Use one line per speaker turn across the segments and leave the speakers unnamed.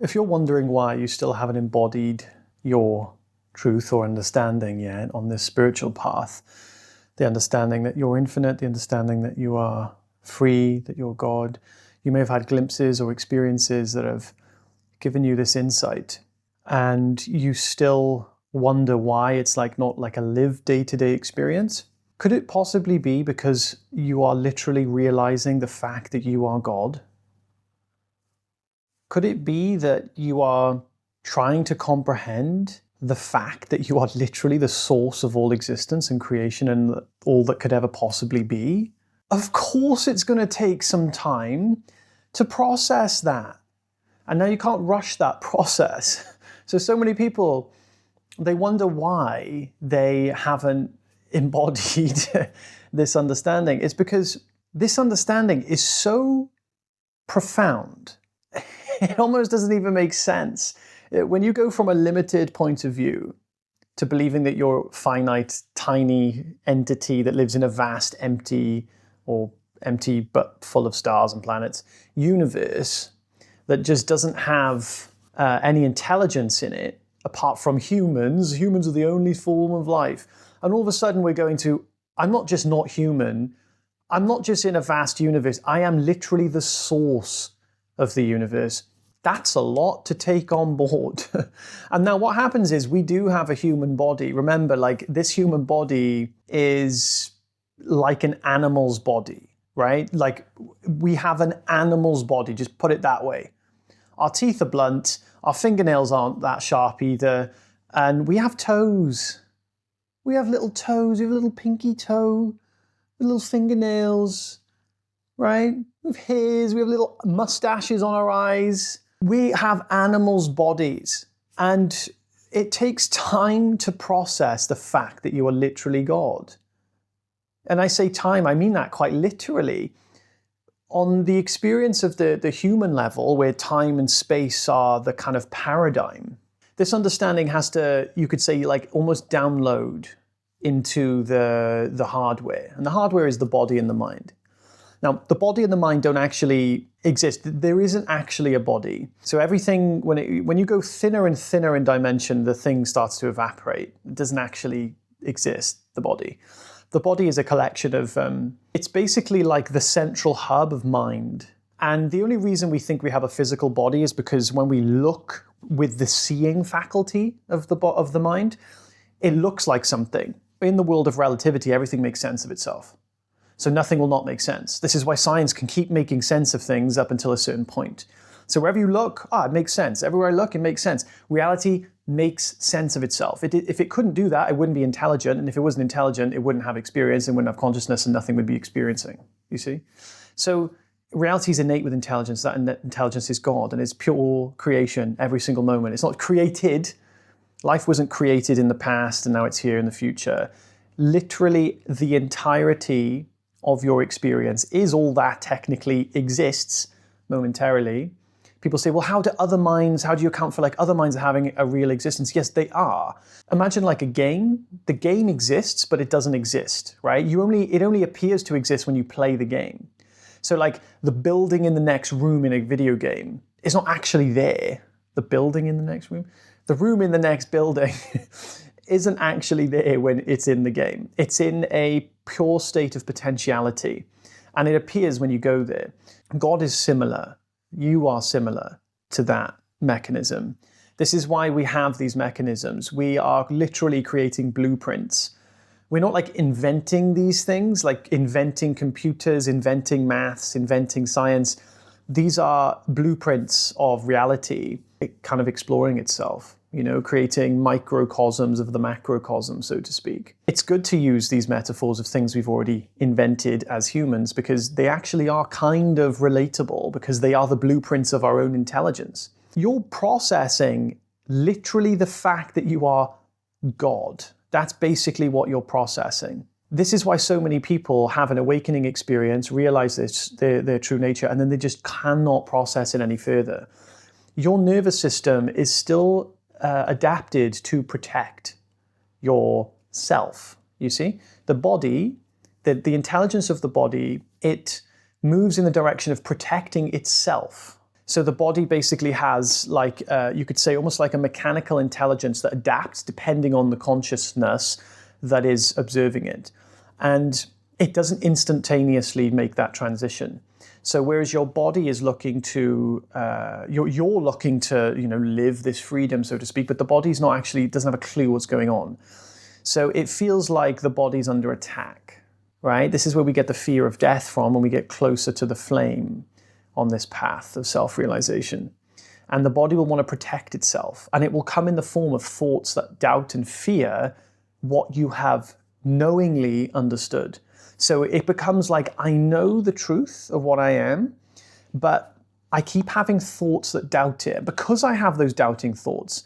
If you're wondering why you still haven't embodied your truth or understanding yet on this spiritual path, the understanding that you're infinite, the understanding that you are free, that you're God, you may have had glimpses or experiences that have given you this insight, and you still wonder why it's not like a lived day-to-day experience. Could it possibly be because you are literally realizing the fact that you are God? Could it be that you are trying to comprehend the fact that you are literally the source of all existence and creation and all that could ever possibly be? Of course it's going to take some time to process that. And now you can't rush that process. So many people, they wonder why they haven't embodied this understanding. It's because this understanding is so profound. It almost doesn't even make sense. When you go from a limited point of view to believing that you're a finite, tiny entity that lives in a vast, empty but full of stars and planets universe that just doesn't have any intelligence in it, apart from humans. Humans are the only form of life. And all of a sudden we're going to, I'm not just not human, I'm not just in a vast universe, I am literally the source of the universe. That's a lot to take on board. And now what happens is we do have a human body. Remember, this human body is like an animal's body, right? Like we have an animal's body, just put it that way. Our teeth are blunt, our fingernails aren't that sharp either, and we have toes. We have little toes, we have a little pinky toe, little fingernails, right? We have hairs, we have little mustaches on our eyes. We have animals' bodies, and it takes time to process the fact that you are literally God. And I say time, I mean that quite literally. On the experience of the human level, where time and space are the kind of paradigm, this understanding has to, you could say, almost download into the hardware. And the hardware is the body and the mind. Now, the body and the mind don't actually exist. There isn't actually a body. So everything, when you go thinner and thinner in dimension, the thing starts to evaporate. It doesn't actually exist, the body. The body is a collection of, it's basically like the central hub of mind. And the only reason we think we have a physical body is because when we look with the seeing faculty of the mind, it looks like something. In the world of relativity, everything makes sense of itself. So nothing will not make sense. This is why science can keep making sense of things up until a certain point. So wherever you look, it makes sense. Everywhere I look, it makes sense. Reality makes sense of itself. If it couldn't do that, it wouldn't be intelligent. And if it wasn't intelligent, it wouldn't have experience and wouldn't have consciousness, and nothing would be experiencing, you see? So reality is innate with intelligence. That intelligence is God, and it's pure creation every single moment. It's not created. Life wasn't created in the past and now it's here in the future. Literally the entirety of your experience is all that technically exists momentarily. People say, well, how do you account for other minds having a real existence? Yes, they are. Imagine like a game. The game exists, but it doesn't exist, right? It only appears to exist when you play the game. So like the building in the next room in a video game is not actually there. The building in the next room? The room in the next building isn't actually there when it's in the game. It's in a pure state of potentiality, and it appears when you go there. God is similar. You are similar to that mechanism. This is why we have these mechanisms. We are literally creating blueprints. We're not like inventing these things, like inventing computers, inventing maths, inventing science. These are blueprints of reality, kind of exploring itself, creating microcosms of the macrocosm, so to speak. It's good to use these metaphors of things we've already invented as humans because they actually are kind of relatable, because they are the blueprints of our own intelligence. You're processing literally the fact that you are God. That's basically what you're processing. This is why so many people have an awakening experience, realize their true nature, and then they just cannot process it any further. Your nervous system is still adapted to protect yourself, you see? The body, the intelligence of the body, it moves in the direction of protecting itself. So the body basically has, like, you could say, almost like a mechanical intelligence that adapts depending on the consciousness that is observing it. And it doesn't instantaneously make that transition. So whereas your body is looking to, you're looking to, live this freedom, so to speak, but the body's not actually, doesn't have a clue what's going on. So it feels like the body's under attack, right? This is where we get the fear of death from when we get closer to the flame on this path of self-realization. And the body will want to protect itself. And it will come in the form of thoughts that doubt and fear what you have knowingly understood. So it becomes like, I know the truth of what I am, but I keep having thoughts that doubt it. Because I have those doubting thoughts,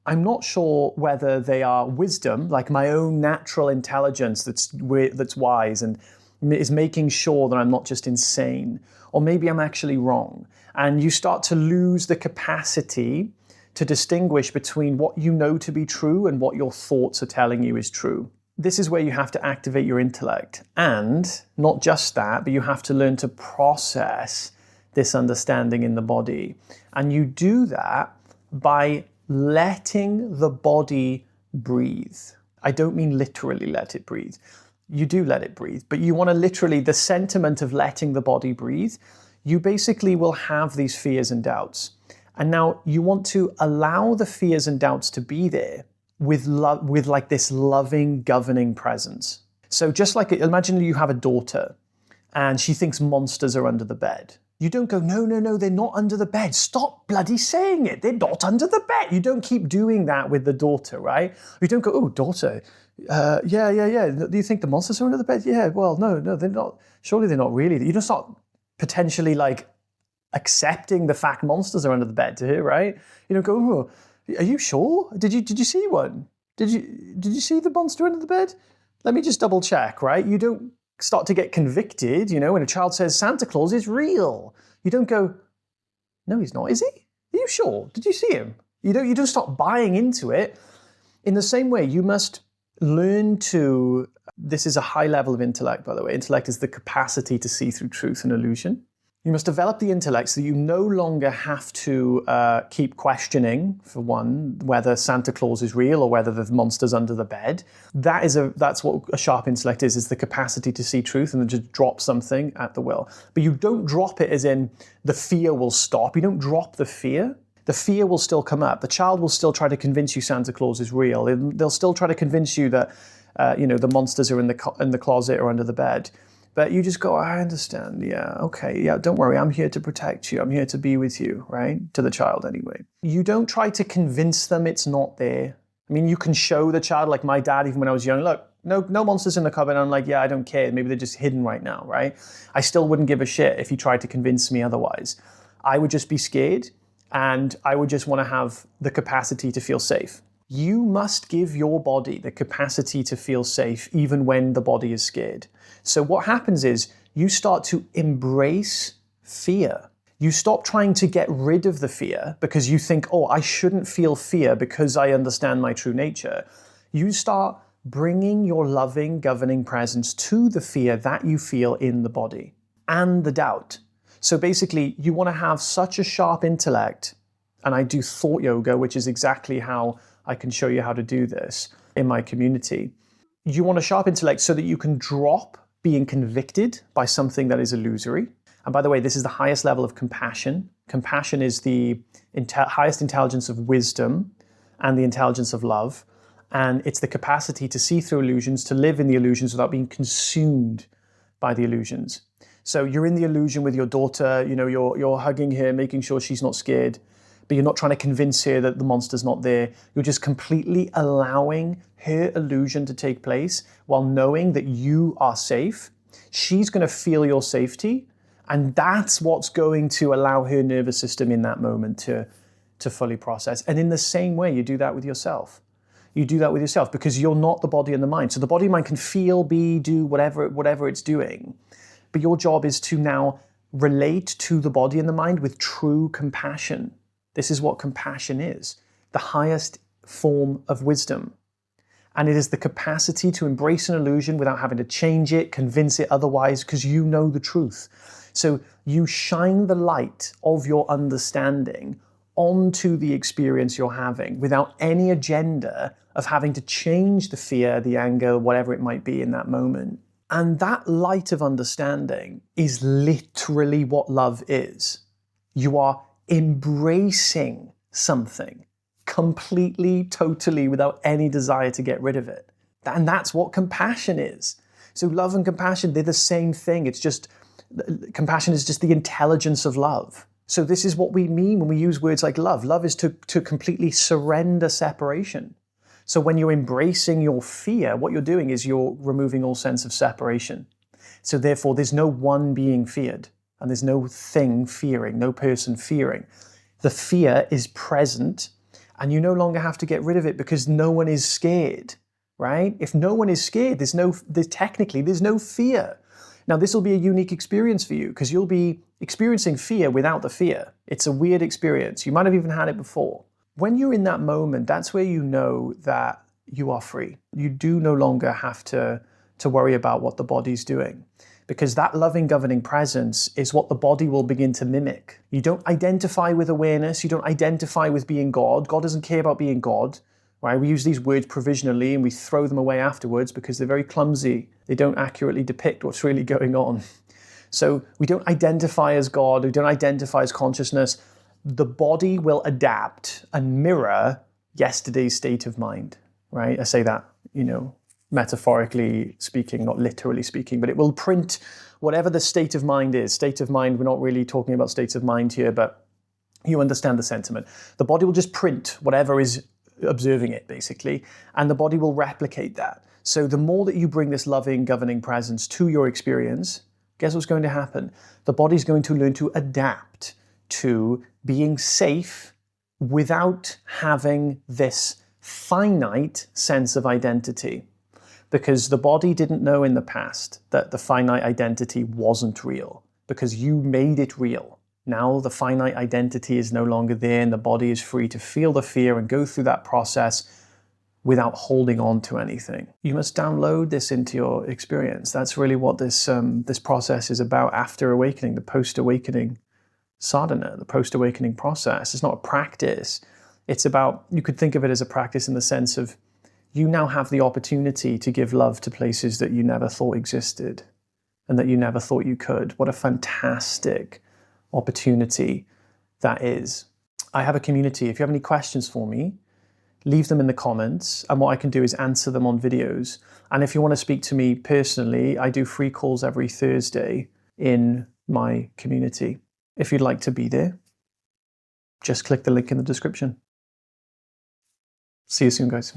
I'm not sure whether they are wisdom, like my own natural intelligence that's wise and is making sure that I'm not just insane, or maybe I'm actually wrong. And you start to lose the capacity to distinguish between what you know to be true and what your thoughts are telling you is true. This is where you have to activate your intellect. And not just that, but you have to learn to process this understanding in the body. And you do that by letting the body breathe. I don't mean literally let it breathe. You do let it breathe, but you want to literally, the sentiment of letting the body breathe, you basically will have these fears and doubts. And now you want to allow the fears and doubts to be there with like this loving, governing presence. So just like, imagine you have a daughter and she thinks monsters are under the bed. You don't go, no, they're not under the bed. Stop bloody saying it. They're not under the bed. You don't keep doing that with the daughter, right? You don't go, oh, daughter, yeah. Do you think the monsters are under the bed? Yeah, well, no, they're not. Surely they're not really. You don't start potentially like accepting the fact monsters are under the bed to her, right? You don't go, oh, are you sure? Did you see one? Did you see the monster under the bed? Let me just double check, right? You don't start to get convicted, when a child says Santa Claus is real. You don't go, no, he's not, is he? Are you sure? Did you see him? You don't start buying into it. In the same way, you must learn to, this is a high level of intellect, by the way. Intellect is the capacity to see through truth and illusion. You must develop the intellect so that you no longer have to keep questioning, for one, whether Santa Claus is real or whether the monster's under the bed. That's what a sharp intellect is the capacity to see truth and then just drop something at the will. But you don't drop it as in the fear will stop. You don't drop the fear. The fear will still come up. The child will still try to convince you Santa Claus is real. They'll still try to convince you that the monsters are in the closet or under the bed. But you just go, I understand, yeah, okay, yeah, don't worry, I'm here to protect you, I'm here to be with you, right? To the child anyway. You don't try to convince them it's not there. I mean, you can show the child, like my dad, even when I was young, look, no monsters in the cupboard, and I'm like, yeah, I don't care, maybe they're just hidden right now, right? I still wouldn't give a shit if he tried to convince me otherwise. I would just be scared, and I would just want to have the capacity to feel safe. You must give your body the capacity to feel safe even when the body is scared. So what happens is you start to embrace fear. You stop trying to get rid of the fear because you think, oh, I shouldn't feel fear because I understand my true nature. You start bringing your loving, governing presence to the fear that you feel in the body and the doubt. So basically, you want to have such a sharp intellect, and I do thought yoga, which is exactly how I can show you how to do this in my community. You want a sharp intellect so that you can drop being convicted by something that is illusory. And by the way, this is the highest level of compassion. Compassion is the highest intelligence of wisdom and the intelligence of love. And it's the capacity to see through illusions, to live in the illusions without being consumed by the illusions. So you're in the illusion with your daughter, you're hugging her, making sure she's not scared, but you're not trying to convince her that the monster's not there. You're just completely allowing her illusion to take place while knowing that you are safe. She's going to feel your safety, and that's what's going to allow her nervous system in that moment to fully process. And in the same way, you do that with yourself. You do that with yourself because you're not the body and the mind. So the body and mind can feel, be, do whatever it's doing. But your job is to now relate to the body and the mind with true compassion. This is what compassion is, the highest form of wisdom. And it is the capacity to embrace an illusion without having to change it, convince it otherwise, because you know the truth. So you shine the light of your understanding onto the experience you're having without any agenda of having to change the fear, the anger, whatever it might be in that moment. And that light of understanding is literally what love is. You are embracing something completely, totally, without any desire to get rid of it. And that's what compassion is. So love and compassion, they're the same thing. It's just, compassion is just the intelligence of love. So this is what we mean when we use words like love. Love is to completely surrender separation. So when you're embracing your fear, what you're doing is you're removing all sense of separation. So therefore, there's no one being feared, and there's no thing fearing, no person fearing. The fear is present, and you no longer have to get rid of it because no one is scared, right? If no one is scared, technically there's no fear. Now, this will be a unique experience for you because you'll be experiencing fear without the fear. It's a weird experience. You might have even had it before. When you're in that moment, that's where you know that you are free. You do no longer have to worry about what the body's doing, because that loving governing presence is what the body will begin to mimic. You don't identify with awareness. You don't identify with being God. God doesn't care about being God, right? We use these words provisionally and we throw them away afterwards because they're very clumsy. They don't accurately depict what's really going on. So we don't identify as God. We don't identify as consciousness. The body will adapt and mirror yesterday's state of mind, right? I say that, metaphorically speaking, not literally speaking, but it will print whatever the state of mind is. State of mind, we're not really talking about states of mind here, but you understand the sentiment. The body will just print whatever is observing it, basically, and the body will replicate that. So the more that you bring this loving, governing presence to your experience, guess what's going to happen? The body's going to learn to adapt to being safe without having this finite sense of identity. Because the body didn't know in the past that the finite identity wasn't real, because you made it real. Now the finite identity is no longer there and the body is free to feel the fear and go through that process without holding on to anything. You must download this into your experience. That's really what this process is about after awakening, the post-awakening sadhana, the post-awakening process. It's not a practice. It's about, you could think of it as a practice in the sense of, you now have the opportunity to give love to places that you never thought existed and that you never thought you could. What a fantastic opportunity that is. I have a community. If you have any questions for me, leave them in the comments, and what I can do is answer them on videos. And if you want to speak to me personally, I do free calls every Thursday in my community. If you'd like to be there, just click the link in the description. See you soon, guys.